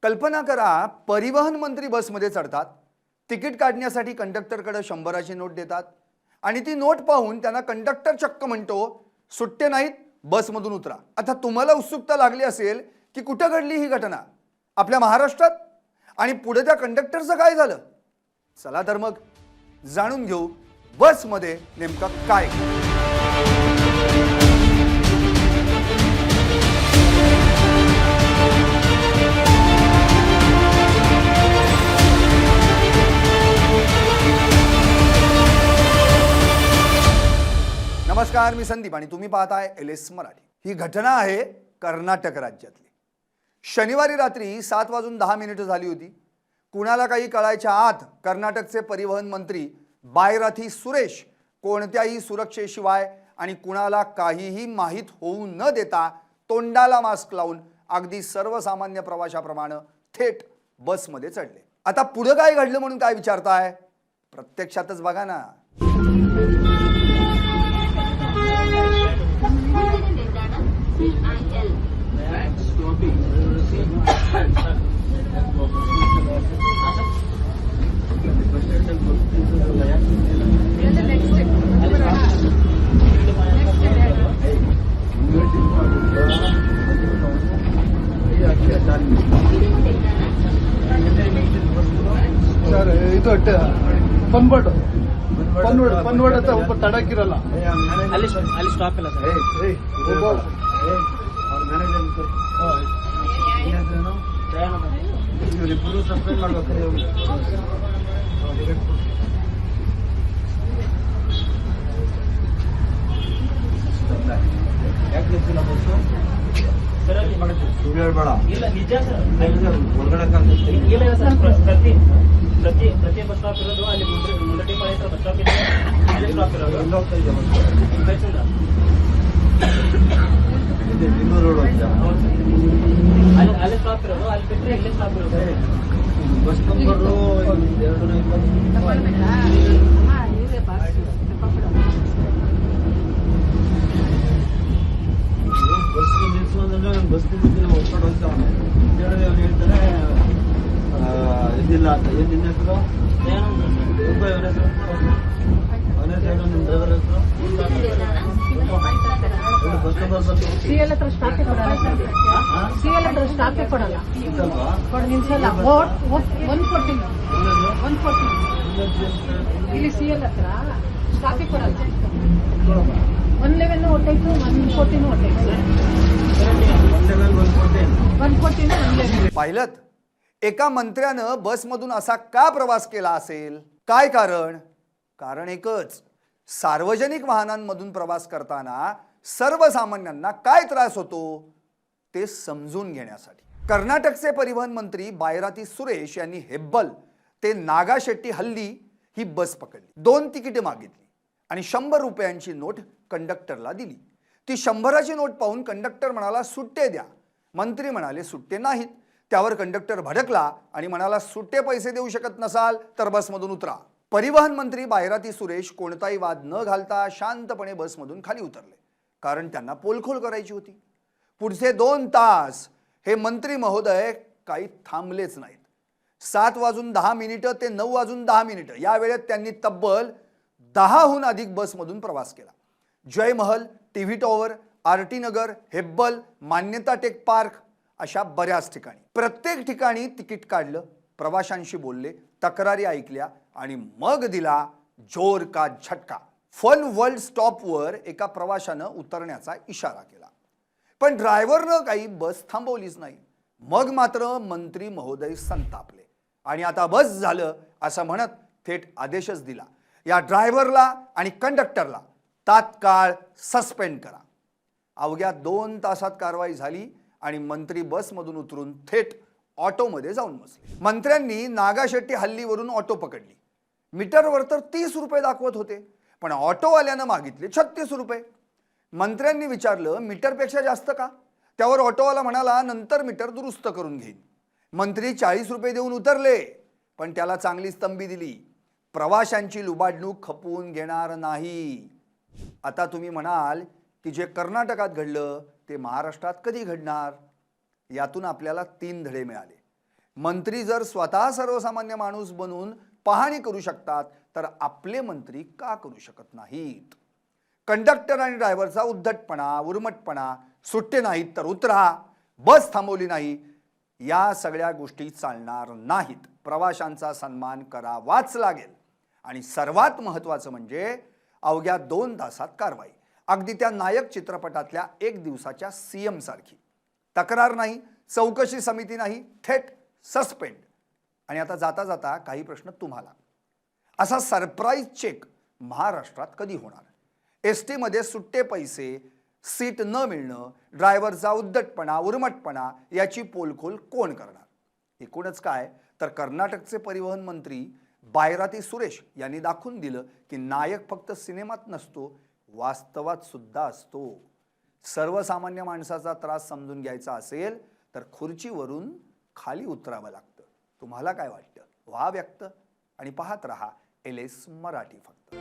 कल्पना करा, परिवहन मंत्री बसमध्ये चढतात, तिकीट काढण्यासाठी कंडक्टरकडे 100ची नोट देतात आणि ती नोट पाहून त्यांना कंडक्टर चक्क म्हणतो, सुट्टे नाहीत, बसमधून उतरा. आता तुम्हाला उत्सुकता लागली असेल की कुठे घडली ही घटना, आपल्या महाराष्ट्रात, आणि पुढे त्या कंडक्टरचं काय झालं. चला तर मग जाणून घेऊ बसमध्ये नेमकं काय घडलं. नमस्कार, मी संदीप आणि तुम्ही पाहताय LS मराठी. ही घटना आहे कर्नाटक राज्यातली. शनिवारी रात्री 7:10 झाली होती. कुणाला काही कळायच्या आत कर्नाटकचे परिवहन मंत्री बायराथी सुरेश कोणत्याही सुरक्षेशिवाय आणि कुणाला काहीही माहीत होऊ न देता तोंडाला मास्क लावून अगदी सर्वसामान्य प्रवाशाप्रमाणे थेट बसमध्ये चढले. आता पुढे काय घडलं म्हणून काय विचारताय, प्रत्यक्षातच बघा ना. ಇದು ಪನ್ವಡ್ ಪನ್ವಡ್ ಪನ್ವಡ್ ಅಂತ ಒಬ್ಬ ತಡಕಿರಲ್ಲ ಅಲ್ಲಿ ಸ್ಟಾಪ್ ಇಲ್ಲ ಸರ್. ಇವರಿಬ್ಬರು ಸಸ್ಪೆಂಡ್ ಮಾಡ್ಬೇಕು. ಯಾಕೆ ಗೊತ್ತಿಲ್ಲ ಬಸ್ಸು ಹೇಳ್ಬೇಡ. ಇಲ್ಲ ನಿಜ ಸರ್, ಹೊರಗಡೆ ಇಲ್ಲ ಸರ್. ಪ್ರತಿ ಬಸ್ ಸ್ಟಾಪ್ ಇರೋದು ಅಲ್ಲಿ ಮುಂದಟಿ ಪಾಳಿ ಬಸ್ ಸ್ಟಾಪ್ ಇದೆ, ಅಲ್ಲಿ ಸ್ಟಾಪ್ ಇರೋದು. ಎಲ್ಲ ಹೋಗ್ತಾ ಇದೆ ಬಸ್ ಬಸ್ಸಿಂದ ಇನ್ನೂರು ರೋಡ್ ಹೋಗ್ತಾ ಅಲ್ಲಿ ಸ್ಟಾಪ್ ಇರೋದು, ಅಲ್ಲಿ ಬಿಟ್ಟರೆ ಇಲ್ಲೇ ಸ್ಟಾಪ್ ಇರೋದು. Bus number 220. ಬಸ್ ನಿಲ್ಸೋದ್ರೆ ಬಸ್ ನಿಲ್ಸಿದ್ರೆ ಒಪ್ಕೊಂಡು ಹೋಗ್ತಾವನೆ ಹೇಳಿದ್ರೆ ಅವ್ನು ಹೇಳ್ತಾನೆ ಇದಿಲ್ಲ ಅಂತ. ಏನು ನಿನ್ನ ಹೆಸರು? ಅವನ ಹೆಸರು ಅವನ ಹೆಸರು ನಿಮ್ಮ ಡ್ರೈವರ್ ಹೆಸರು? ಬಸ್ ನಂಬರ್ ಸಿಎಲ್ ಹತ್ರ ಸ್ಟಾಪೇ ಕೊಡಲ್ಲ ಸರ್. ಸಿಎಲ್ ಹತ್ರ ಸ್ಟಾಪೇ ಕೊಡಲ್ಲ, ಕೊಡ ನಿಲ್ಸಲ್ಲ. 114 ಇಲ್ಲಿ ಸಿಎಲ್ ಹತ್ರ ಸ್ಟಾಪೇ ಕೊಡಲ್ಲ. 111 ಹೊಟ್ಟೈತು, 114 ಹೊಟ್ಟೈತು. 114 पाहिलं, एका मंत्र्यानं बसमधून असा का प्रवास केला असेल? काय कारण? कारण एकच, सार्वजनिक वाहनांमधून प्रवास करताना सर्वसामान्यांना काय त्रास होतो ते समजून घेण्यासाठी. कर्नाटकचे परिवहन मंत्री बायराथी सुरेश यांनी हेब्बल ते नागाशेट्टी हल्ली ही बस पकडली. 2 तिकिटे मागितली आणि 100 रुपयांची नोट कंडक्टरला दिली. ती 100ची नोट पाहून कंडक्टर म्हणाला, सुट्टे द्या. मंत्री म्हणाले, सुट्टे नाहीत. त्यावर कंडक्टर भडकला आणि म्हणाला, सुट्टे पैसे देऊ शकत नसाल तर बसमधून उतरा. परिवहन मंत्री बायराथी सुरेश कोणताही वाद न घालता शांतपणे बसमधून खाली उतरले, कारण त्यांना पोलखोल करायची होती. पुढचे 2 तास हे मंत्री महोदय काही थांबलेच नाहीत. 7:10 ते 9:10 या वेळेत त्यांनी तब्बल 10हून अधिक बसमधून प्रवास केला. जयमहल, टीव्ही टॉवर, आरटी नगर, हेब्बल, मान्यता टेक पार्क अशा बऱ्याच ठिकाणी. प्रत्येक ठिकाणी तिकीट काढलं, प्रवाशांशी बोलले, तक्रारी ऐकल्या आणि मग दिला जोर का झटका. फन वर्ल्ड स्टॉपवर एका प्रवाशानं उतरण्याचा इशारा केला, पण ड्रायव्हरनं काही बस थांबवलीच नाही. मग मात्र मंत्री महोदय संतापले आणि आता बस झालं असं म्हणत थेट आदेशच दिला, या ड्रायव्हरला आणि कंडक्टरला तात्काळ सस्पेंड करा. अवघ्या 2 तासात कारवाई झाली आणि मंत्री बसमधून उतरून थेट ऑटोमध्ये जाऊन बसले. मंत्र्यांनी नागाशेट्टी हल्लीवरून ऑटो पकडली. मीटरवर तर 30 रुपये दाखवत होते, पण ऑटोवाल्यानं मागितले 36 रुपये. मंत्र्यांनी विचारलं, मीटरपेक्षा जास्त का? त्यावर ऑटोवाला म्हणाला, नंतर मीटर दुरुस्त करून घेईन. मंत्री 40 रुपये देऊन उतरले, पण त्याला चांगलीच तंबी दिली. प्रवाशांची लुबाडणूक खपवून घेणार नाही. आता तुम्ही म्हणाल की जे कर्नाटकात घडलं ते महाराष्ट्रात कधी घडणार? यातून आपल्याला 3 धडे मिळाले. मंत्री जर स्वतः सर्वसामान्य माणूस बनून पाहणी करू शकतात तर आपले मंत्री का करू शकत नाहीत? कंडक्टर आणि ड्रायव्हरचा उद्धटपणा, उर्मटपणा, सुट्टे नाहीत तर उतरा, बस थांबवली नाही, या सगळ्या गोष्टी चालणार नाहीत. प्रवाशांचा सन्मान करावाच लागेल. आणि सर्वात महत्त्वाचं म्हणजे अवघ्या 2 तासात कारवाई. अगदी त्या नायक चित्रपटातल्या 1 दिवसाच्या CM सारखी. तक्रार नाही, चौकशी समिती नाही, थेट सस्पेंड. आणि आता जाता जाता काही प्रश्न तुम्हाला. असा सरप्राईज चेक महाराष्ट्रात कधी होणार? ST मध्ये सुट्टे पैसे, सीट न मिळणं, ड्रायव्हरचा उद्धटपणा, उर्मटपणा याची पोलखोल कोण करणार? एकूणच काय तर कर्नाटकचे परिवहन मंत्री बायराती सुरेश यांनी दाखवून दिलं की नायक फक्त सिनेमात नसतो, वास्तवात सुद्धा असतो. सर्वसामान्य माणसाचा त्रास समजून घ्यायचा असेल तर खुर्चीवरून खाली उतरावं लागतं. तुम्हाला काय वाटतं? व्हा व्यक्त आणि पाहत रहा LS मराठी फक्त.